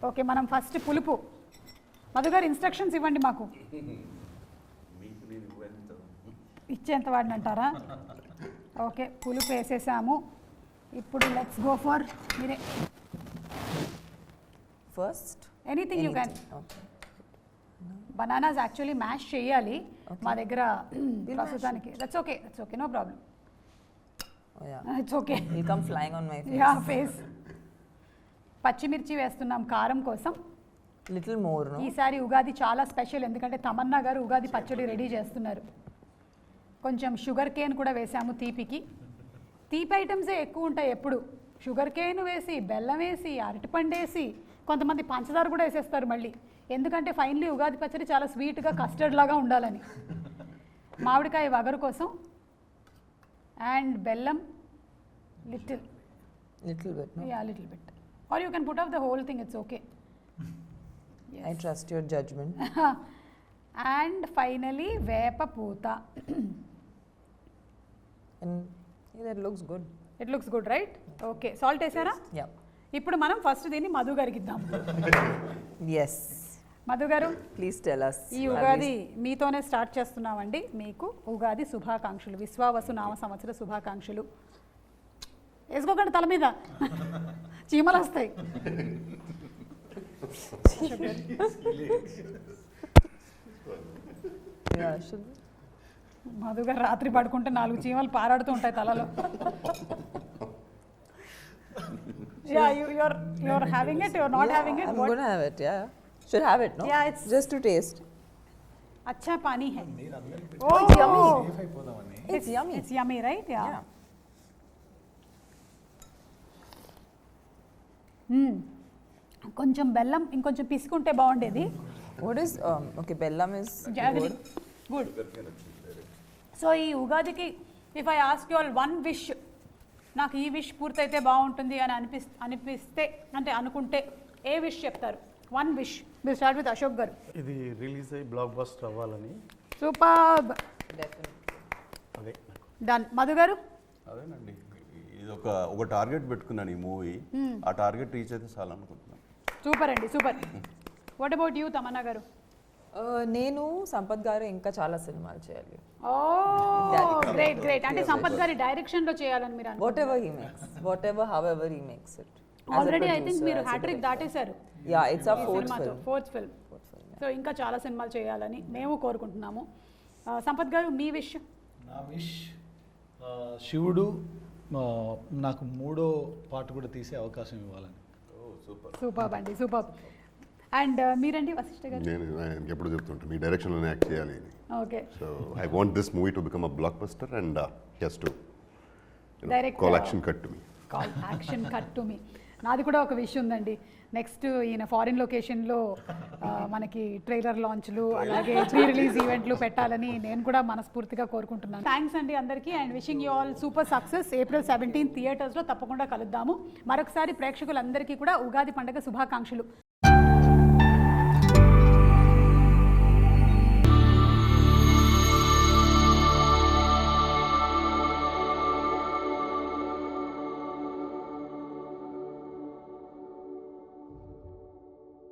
Okay, మనం first పులుపు. మధు గారు ఇన్స్ట్రక్షన్స్ ఇవ్వండి మాకు. ఇచ్చేంత వాడిని అంటారా? ఓకే, పులుపు వేసేసాము. ఇప్పుడు లెట్స్ గో ఫర్ మీరే first anything you can. Bananas actually mash చేయాలి మా దగ్గర ప్రస్తుతానికి. That's okay, no problem. It's okay, will come flying on my face. పచ్చిమిర్చి వేస్తున్నాం కారం కోసం. Little more. ఈసారి ఉగాది చాలా స్పెషల్, ఎందుకంటే తమన్నా గారు ఉగాది పచ్చడి రెడీ చేస్తున్నారు. కొంచెం షుగర్ కేన్ కూడా వేసాము తీపికి. తీపి ఐటమ్సే ఎక్కువ ఉంటాయి ఎప్పుడు. షుగర్ కేన్ వేసి, బెల్లం వేసి, అరటిపండు వేసి, కొంతమంది పంచదార కూడా వేసేస్తారు మళ్ళీ. ఎందుకంటే ఫైనలీ ఉగాది పచ్చడి చాలా స్వీట్గా కస్టర్డ్ లాగా ఉండాలని. మామిడికాయ వగరు కోసం అండ్ బెల్లం little bit. Little bit, or you can put off the whole thing, it's okay. I trust your judgment. And finally వేప పూత. And that looks good. It looks good, right? Okay, salt వేసారా? Yeah. ఇప్పుడు మనం first దీన్ని మధు గారికి ఇద్దాం. Yes. Madhu గారు, please tell us. ఈ ఉగాది మీతోనే స్టార్ట్ చేస్తున్నామండి. మీకు ఉగాది శుభాకాంక్షలు, విశ్వావసు నామ సంవత్సర శుభాకాంక్షలు. వేసుకోకండి తల మీద, చీమలు వస్తాయి. మధు గారు రాత్రి పడుకుంటే 4 చీమలు పారాడుతూ ఉంటాయి తలలో. Yeah, you're having it, you're not having it. I'm going to have it, yeah. Should have it, no? Yeah, it's just to taste. अच्छा पानी है. Oh, it's yummy. It's yummy. It's yummy, right? Yeah. కొంచెం బెల్లం ఇంకొంచెం పిసుకుంటే బాగుండేది. What is okay, bellam is good. So ఈ ఉగాదికి if I ask you all one wish, నాకు ఈ విష్ పూర్తయితే బాగుంటుంది అని అనిపిస్తే అంటే అనుకుంటే ఏ విష్ చెప్తారు? One wish. Will start with Ashok garu. ఇది రిలీజ్ అయ్యి బ్లాక్ బస్టర్ అవ్వాలని. సూపర్బ్. అదే డన్. మధు గారు? అదేనండి, ఇది ఒక టార్గెట్ పెట్టుకున్నాను ఈ మూవీ. ఆ టార్గెట్ రీచ్ అయితే చాలు అనుకుంటున్నాను. సూపర్ అండి, super. What about you Tamannaah గారు? నేను సంపత్ గారు ఇంకా చాలా సినిమాలు చేయాలి. ఓ గ్రేట్. అంటే సంపత్ గారి డైరెక్షన్ లో చేయాలని మీరు whatever however he makes it. Already I think మీరు హ్యాట్రిక్ దాటేశారు. Yeah, it's our fourth film. So ఇంకా చాలా సినిమాలు చేయాలని మేము కోరుకుంటున్నాము. సంపత్ గారు, మీ విష్? నా విష్ శివుడు నాకు 3వ పార్ట్ కూడా తీసే అవకాశం ఇవ్వాలని. సూపర్ అండి, సూపర్. అండ్ మీరండి వశిష్ఠ గారు? నేను ఎప్పుడు చెప్తుంటాను ఈ డైరెక్షన్లోనే యాక్ట్ చేయాలి అని. Okay. So I want this movie to become a blockbuster and he's to direct call action cut to me. నాది కూడా ఒక విషయం ఉందండి. నెక్స్ట్ ఈయన ఫారిన్ లొకేషన్లో మనకి ట్రైలర్ లాంచ్లు అలాగే ప్రీ రిలీజ్ ఈవెంట్లు పెట్టాలని నేను కూడా మనస్ఫూర్తిగా కోరుకుంటున్నాను. థ్యాంక్స్ అండి అందరికీ and wishing you all super success. April 17 థియేటర్స్లో తప్పకుండా కలుద్దాము. మరొకసారి ప్రేక్షకులందరికీ కూడా ఉగాది పండుగ శుభాకాంక్షలు.